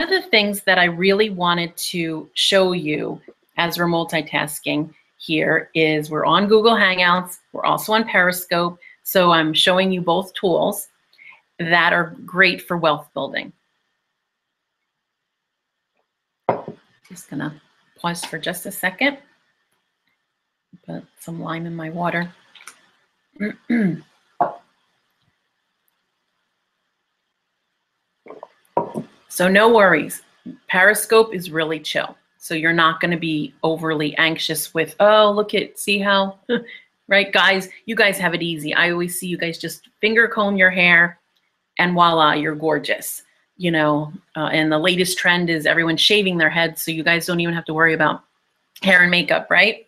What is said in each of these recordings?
of the things that I really wanted to show you as we're multitasking here is we're on Google Hangouts. We're also on Periscope. So I'm showing you both tools that are great for wealth building. Just gonna pause for just a second. Put some lime in my water. So no worries. Periscope is really chill. So you're not going to be overly anxious with, oh, look at, see how, right, guys, you guys have it easy. I always see you guys just finger comb your hair and voila, you're gorgeous. You know, and the latest trend is everyone shaving their heads, so you guys don't even have to worry about hair and makeup, right?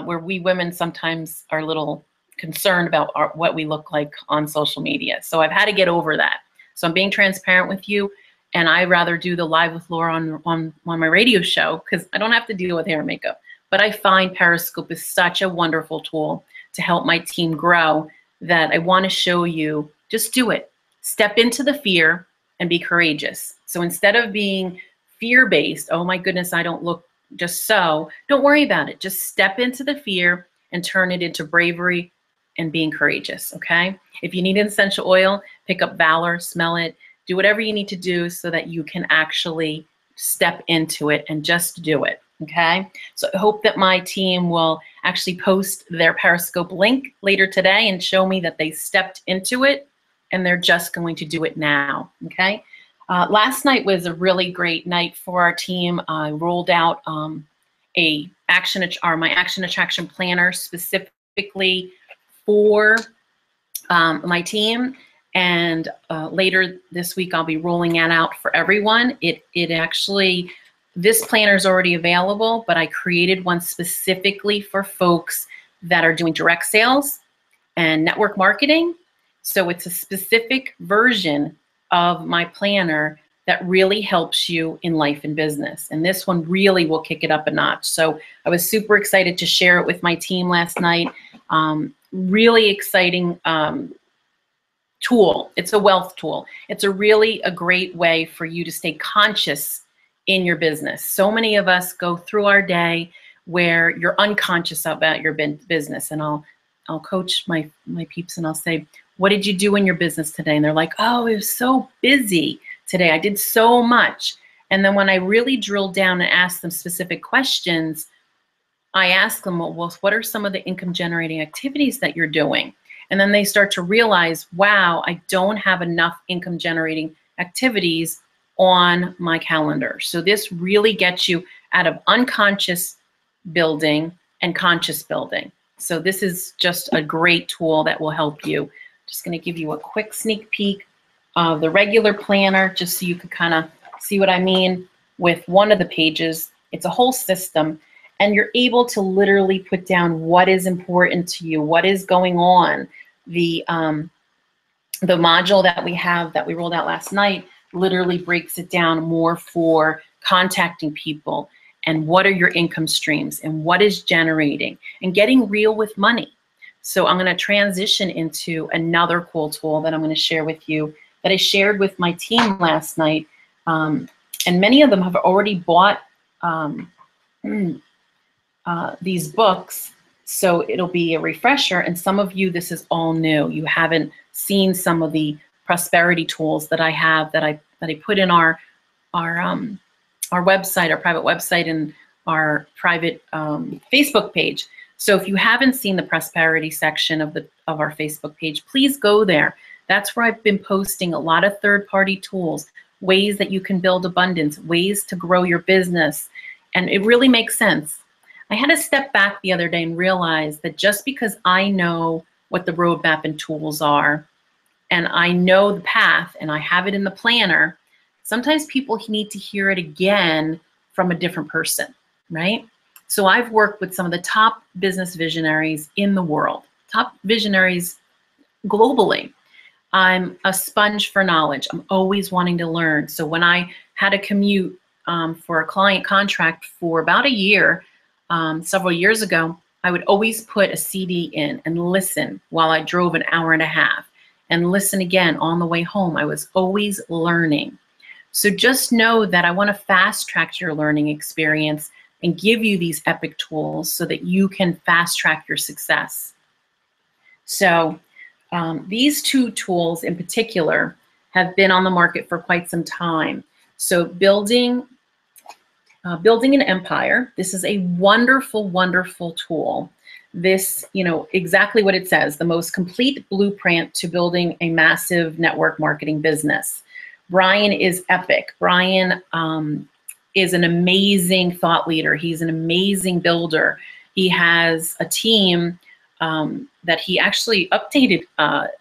Where we women sometimes are a little concerned about what we look like on social media. So I've had to get over that. So I'm being transparent with you, and I rather do the Live with Laura on my radio show because I don't have to deal with hair and makeup. But I find Periscope is such a wonderful tool to help my team grow that I want to show you, just do it. Step into the fear and be courageous. So instead of being fear-based, oh my goodness, I don't look just so, don't worry about it. Just step into the fear and turn it into bravery and being courageous, okay? If you need essential oil, pick up Valor, smell it, do whatever you need to do so that you can actually step into it and just do it, okay? So I hope that my team will actually post their Periscope link later today and show me that they stepped into it and they're just going to do it now, okay? Last night was a really great night for our team. I rolled out my action attraction planner specifically for my team, and later this week I'll be rolling that out for everyone. It actually, this planner is already available, but I created one specifically for folks that are doing direct sales and network marketing. So it's a specific version of my planner that really helps you in life and business. And this one really will kick it up a notch. So I was super excited to share it with my team last night. Really exciting tool. It's a wealth tool. It's a great way for you to stay conscious in your business. So many of us go through our day where you're unconscious about your business. And I'll coach my peeps and I'll say, what did you do in your business today? And they're like, oh, it was so busy today. I did so much. And then when I really drill down and ask them specific questions, I ask them, well, what are some of the income generating activities that you're doing? And then they start to realize, wow, I don't have enough income generating activities on my calendar. So this really gets you out of unconscious building and conscious building. So this is just a great tool that will help you. Just going to give you a quick sneak peek of the regular planner, just so you can kind of see what I mean with one of the pages. It's a whole system, and you're able to literally put down what is important to you, what is going on. The module that we have that we rolled out last night literally breaks it down more for contacting people and what are your income streams and what is generating and getting real with money. So I'm going to transition into another cool tool that I'm going to share with you that I shared with my team last night. And many of them have already bought these books. So it'll be a refresher. And some of you, this is all new. You haven't seen some of the prosperity tools that I have that I put in our website, our private website, and our private Facebook page. So if you haven't seen the prosperity section of our Facebook page, please go there. That's where I've been posting a lot of third-party tools, ways that you can build abundance, ways to grow your business. And it really makes sense. I had to step back the other day and realize that just because I know what the roadmap and tools are, and I know the path, and I have it in the planner, sometimes people need to hear it again from a different person, right? So I've worked with some of the top business visionaries in the world, top visionaries globally. I'm a sponge for knowledge. I'm always wanting to learn. So when I had a commute for a client contract for about a year, several years ago, I would always put a CD in and listen while I drove an hour and a half and listen again on the way home. I was always learning. So just know that I want to fast track your learning experience and give you these epic tools so that you can fast track your success. So these two tools in particular have been on the market for quite some time. So building an empire, this is a wonderful, wonderful tool. This, exactly what it says, the most complete blueprint to building a massive network marketing business. Brian is epic. Brian is an amazing thought leader. He's an amazing builder. He has a team that he actually updated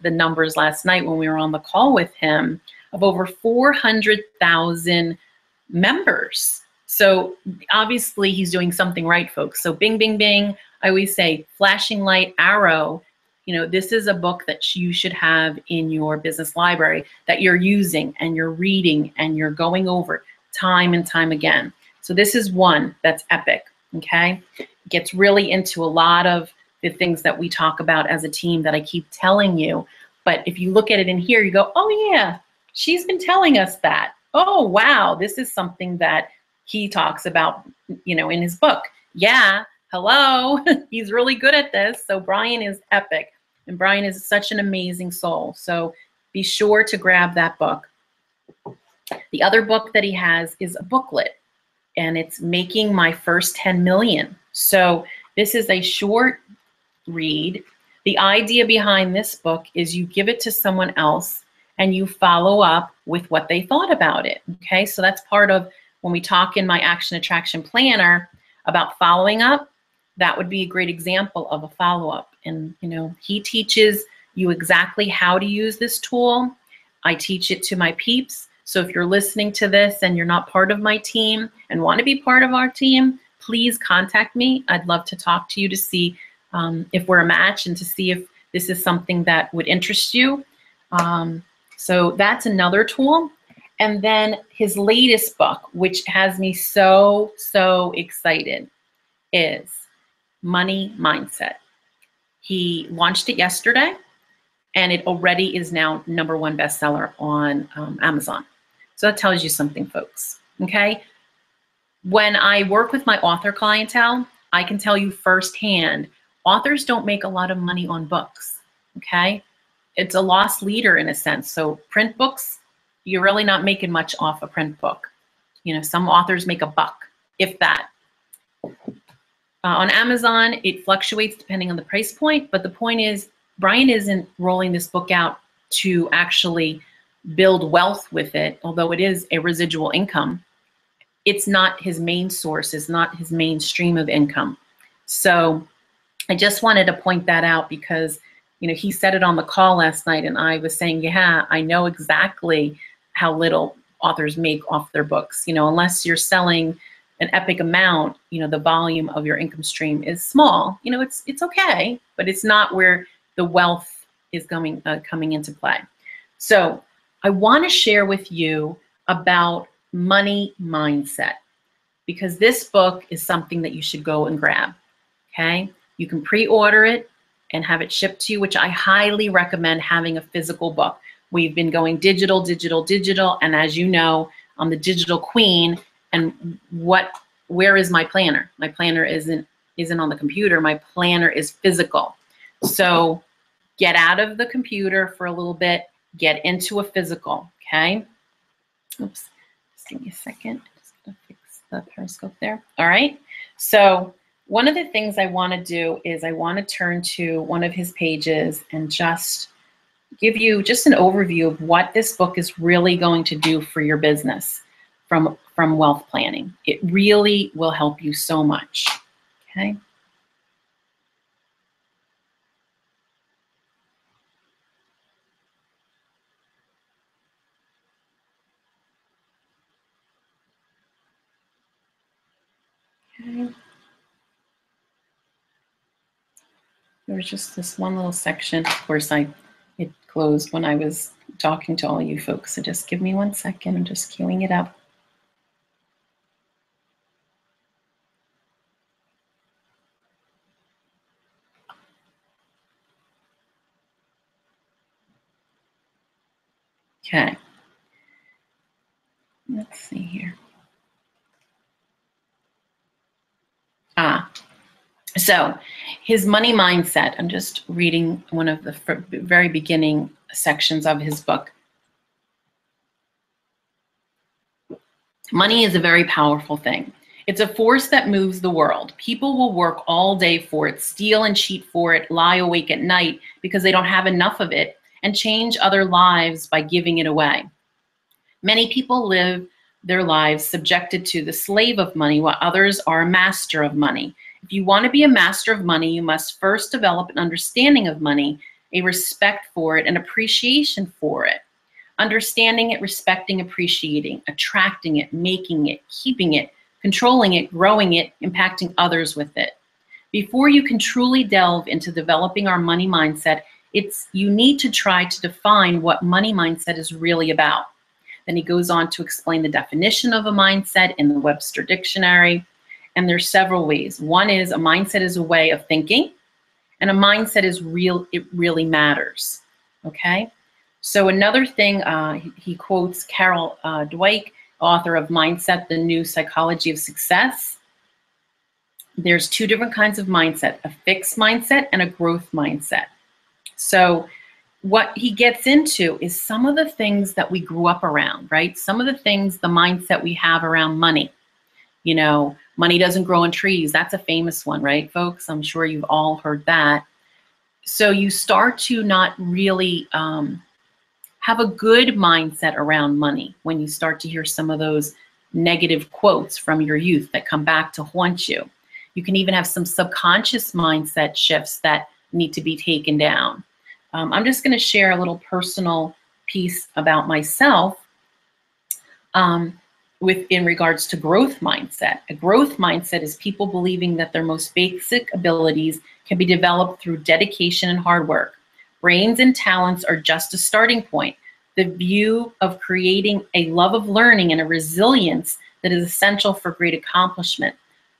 the numbers last night when we were on the call with him, of over 400,000 members. So obviously he's doing something right, folks. So bing, bing, bing. I always say flashing light, arrow. This is a book that you should have in your business library that you're using and you're reading and you're going over time and time again. So this is one that's epic, okay? It gets really into a lot of the things that we talk about as a team that I keep telling you. But if you look at it in here, you go, oh yeah, she's been telling us that. Oh, wow, this is something that he talks about, in his book. Yeah, hello, he's really good at this. So Brian is epic, and Brian is such an amazing soul. So be sure to grab that book. The other book that he has is a booklet, and it's Making My First 10 Million. So this is a short read. The idea behind this book is you give it to someone else and you follow up with what they thought about it. Okay, so that's part of when we talk in my Action Attraction Planner about following up. That would be a great example of a follow-up. And he teaches you exactly how to use this tool. I teach it to my peeps. So if you're listening to this and you're not part of my team and want to be part of our team, please contact me. I'd love to talk to you to see if we're a match and to see if this is something that would interest you. So that's another tool. And then his latest book, which has me so, so excited, is Money Mindset. He launched it yesterday, and it already is now #1 bestseller on Amazon. So that tells you something, folks, okay? When I work with my author clientele, I can tell you firsthand, authors don't make a lot of money on books, okay? It's a lost leader in a sense. So print books, you're really not making much off a print book. Some authors make $1, if that. On Amazon, it fluctuates depending on the price point, but the point is, Brian isn't rolling this book out to actually build wealth with it, although it is a residual income. It's not his main source, it's not his main stream of income. So I just wanted to point that out because, he said it on the call last night, and I was saying, yeah, I know exactly how little authors make off their books. Unless you're selling an epic amount, the volume of your income stream is small. It's okay, but it's not where the wealth is coming into play. So I want to share with you about Money Mindset, because this book is something that you should go and grab, okay? You can pre-order it and have it shipped to you, which I highly recommend having a physical book. We've been going digital, digital, digital, and as you know, I'm the digital queen, and where is my planner? My planner isn't on the computer, my planner is physical. So get out of the computer for a little bit, get into a physical, okay? Oops, just give me a second. Just gonna fix the Periscope there. All right, so one of the things I want to do is I want to turn to one of his pages and just give you just an overview of what this book is really going to do for your business from wealth planning. It really will help you so much, okay? Okay. There was just this one little section. Of course, it closed when I was talking to all you folks. So just give me 1 second. I'm just queuing it up. Okay. let's see here. So his money mindset, I'm just reading one of the very beginning sections of his book. Money is a very powerful thing. It's a force that moves the world. People will work all day for it, steal and cheat for it, lie awake at night because they don't have enough of it, and change other lives by giving it away. Many people live their lives subjected to the slave of money, while others are a master of money. If you want to be a master of money, you must first develop an understanding of money, a respect for it, an appreciation for it. Understanding it, respecting, appreciating, attracting it, making it, keeping it, controlling it, growing it, impacting others with it. Before you can truly delve into developing our money mindset, you need to try to define what money mindset is really about. Then he goes on to explain the definition of a mindset in the Webster Dictionary. And there's several ways. One is a mindset is a way of thinking, and a mindset is real, it really matters, okay? So another thing, he quotes Carol Dweck, author of Mindset, The New Psychology of Success. There's two different kinds of mindset, a fixed mindset and a growth mindset. So what he gets into is some of the things that we grew up around, right? Some of the things, the mindset we have around money. You know, money doesn't grow on trees. That's a famous one, right, folks? I'm sure you've all heard that. So you start to not really have a good mindset around money when you start to hear some of those negative quotes from your youth that come back to haunt you. You can even have some subconscious mindset shifts that need to be taken down. I'm just going to share a little personal piece about myself. In regards to growth mindset. A growth mindset is people believing that their most basic abilities can be developed through dedication and hard work. Brains and talents are just a starting point. The view of creating a love of learning and a resilience that is essential for great accomplishment.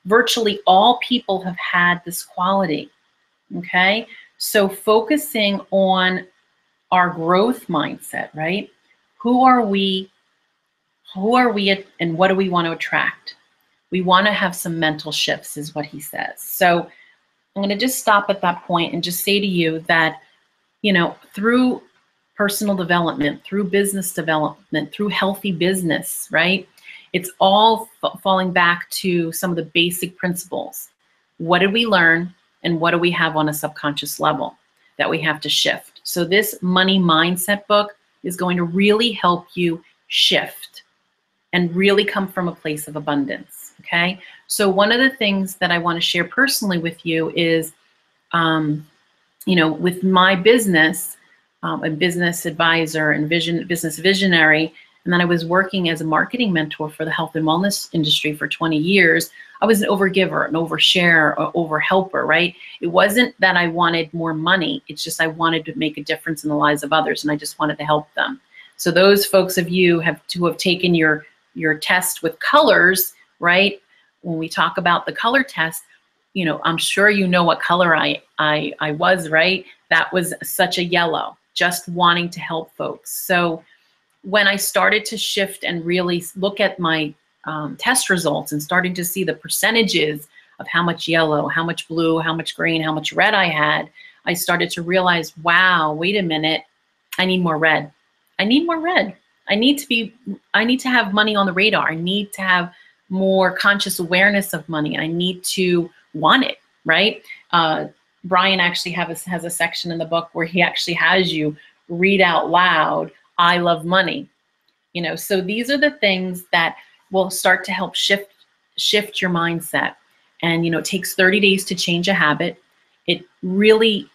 Virtually all people have had this quality, okay? So focusing on our growth mindset, right? Who are we and what do we want to attract? We want to have some mental shifts is what he says. So I'm going to just stop at that point and just say to you that, you know, through personal development, through business development, through healthy business, right? It's all falling back to some of the basic principles. What did we learn and what do we have on a subconscious level that we have to shift? So this money mindset book is going to really help you shift and really come from a place of abundance, okay? So one of the things that I want to share personally with you is, you know, with my business, a business advisor and business visionary, and then I was working as a marketing mentor for the health and wellness industry for 20 years. I was an overgiver, an overshare, or overhelper, right? It wasn't that I wanted more money. It's just I wanted to make a difference in the lives of others, and I just wanted to help them. So those folks of you who have taken your test with colors, right? When we talk about the color test, you know, I'm sure you know what color I was, right? That was such a yellow, just wanting to help folks. So when I started to shift and really look at my test results and starting to see the percentages of how much yellow, how much blue, how much green, how much red I had, I started to realize, wow, wait a minute, I need more red. I need more red. I need to have money on the radar. I need to have more conscious awareness of money. I need to want it, right? Brian actually has a section in the book where he actually has you read out loud, I love money. You know, so these are the things that will start to help shift your mindset. And, you know, it takes 30 days to change a habit. It really,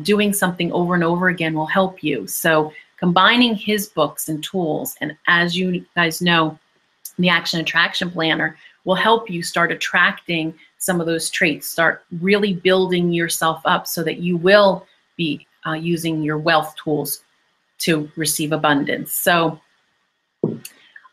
doing something over and over again will help you. So combining his books and tools, and as you guys know, the Action Attraction Planner will help you start attracting some of those traits, start really building yourself up so that you will be using your wealth tools to receive abundance. So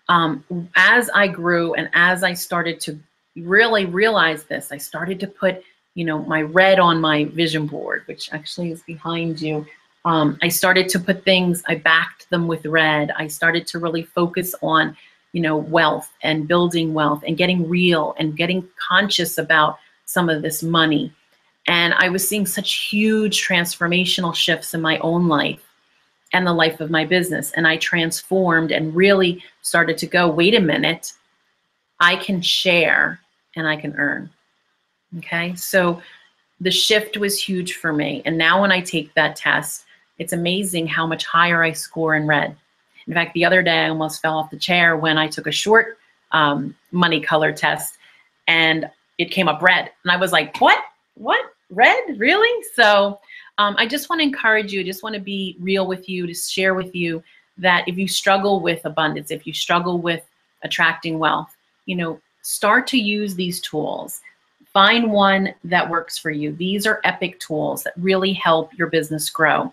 as I grew and as I started to really realize this, I started to put, you know, my red on my vision board, which actually is behind you. I started to put things, I backed them with red. I started to really focus on wealth and building wealth and getting real and getting conscious about some of this money. And I was seeing such huge transformational shifts in my own life and the life of my business. And I transformed and really started to go, wait a minute, I can share and I can earn. Okay, so the shift was huge for me. And now when I take that test, it's amazing how much higher I score in red. In fact, the other day I almost fell off the chair when I took a short money color test and it came up red. And I was like, what? Red? Really? So I just want to encourage you, I just want to be real with you, to share with you that if you struggle with abundance, if you struggle with attracting wealth, start to use these tools. Find one that works for you. These are epic tools that really help your business grow,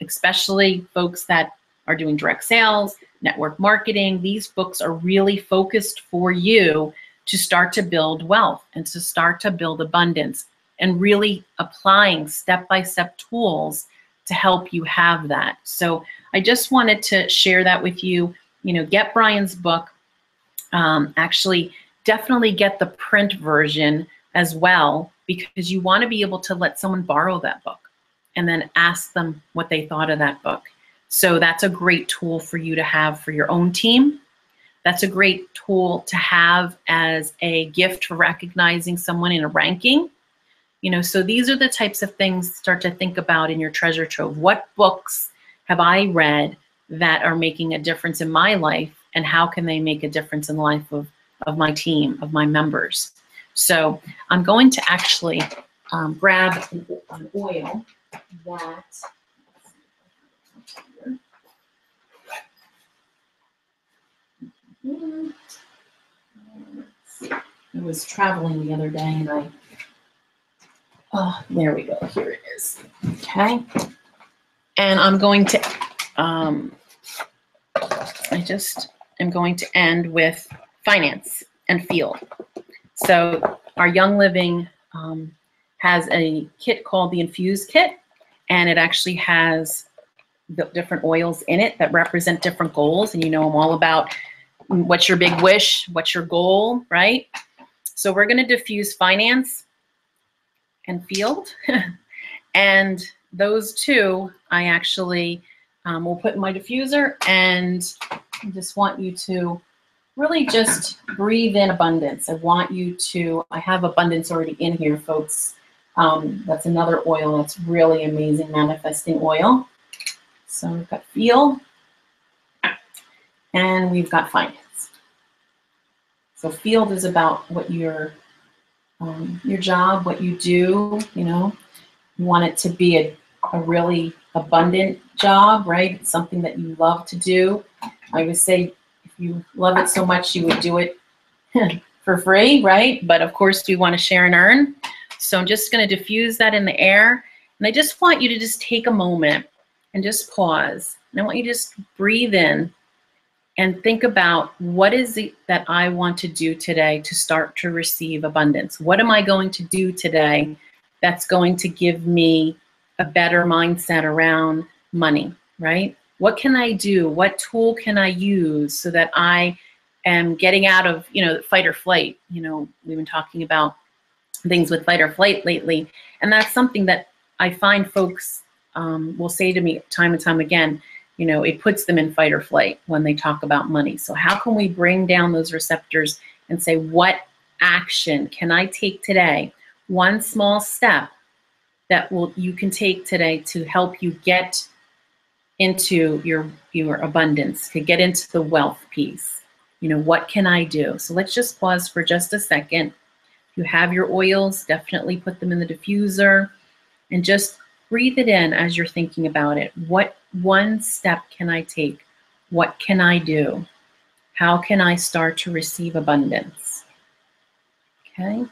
especially folks that are doing direct sales, network marketing. These books are really focused for you to start to build wealth and to start to build abundance, and really applying step-by-step tools to help you have that. So I just wanted to share that with you. Get Brian's book. Actually, definitely get the print version as well, because you want to be able to let someone borrow that book and then ask them what they thought of that book. So that's a great tool for you to have for your own team. That's a great tool to have as a gift for recognizing someone in a ranking. So these are the types of things to start to think about in your treasure trove. What books have I read that are making a difference in my life, and how can they make a difference in the life of my team, of my members? So I'm going to actually grab an oil that I was traveling the other day and there we go, here it is. Okay. And I'm going to, I just am going to end with finance and field. So our Young Living has a kit called the Infuse Kit, and it actually has the different oils in it that represent different goals. And I'm all about what's your big wish, what's your goal, right? So we're going to diffuse finance and field. And those two I actually will put in my diffuser, and I just want you to really just breathe in abundance. I want you to, I have abundance already in here, folks. That's another oil that's really amazing, manifesting oil. So we've got feel, and we've got finance. So field is about what your job, what you do. You want it to be a really abundant job, right? It's something that you love to do. I would say if you love it so much, you would do it for free, right? But of course, we want to share and earn. So I'm just going to diffuse that in the air. And I just want you to just take a moment and just pause. And I want you to just breathe in and think about, what is it that I want to do today to start to receive abundance? What am I going to do today that's going to give me a better mindset around money, right? What can I do? What tool can I use so that I am getting out of, fight or flight? We've been talking about things with fight or flight lately. And that's something that I find folks will say to me time and time again, it puts them in fight or flight when they talk about money. So how can we bring down those receptors and say, what action can I take today? One small step that you can take today to help you get into your abundance, to get into the wealth piece. What can I do? So let's just pause for just a second. If you have your oils, definitely put them in the diffuser and just breathe it in as you're thinking about it. What one step can I take? What can I do? How can I start to receive abundance? Okay.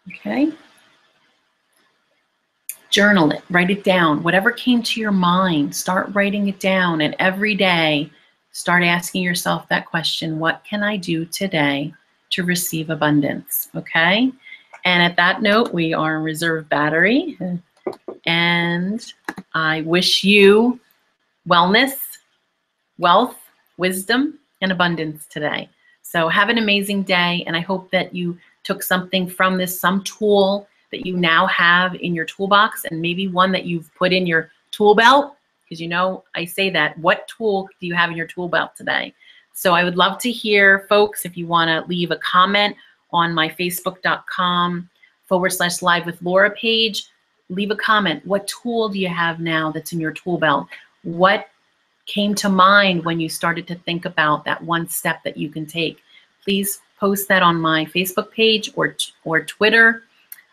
Okay. Journal it, write it down. Whatever came to your mind, start writing it down. And every day, start asking yourself that question, what can I do today to receive abundance? Okay. And at that note, we are in reserve battery. And I wish you wellness, wealth, wisdom, and abundance today. So have an amazing day, and I hope that you took something from this, some tool that you now have in your toolbox, and maybe one that you've put in your tool belt, because you know I say that. What tool do you have in your tool belt today? So I would love to hear, folks, if you want to leave a comment on my facebook.com/live with Laura page. Leave a comment. What tool do you have now that's in your tool belt? What came to mind when you started to think about that one step that you can take? Please post that on my Facebook page or Twitter.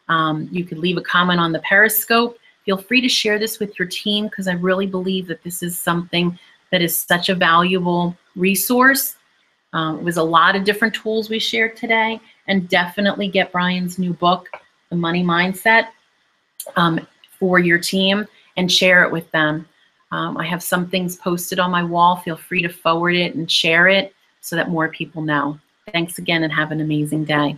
You could leave a comment on the Periscope. Feel free to share this with your team, because I really believe that this is something that is such a valuable resource. It was a lot of different tools we shared today, and definitely get Brian's new book, The Money Mindset, for your team and share it with them. I have some things posted on my wall. Feel free to forward it and share it so that more people know. Thanks again, and have an amazing day.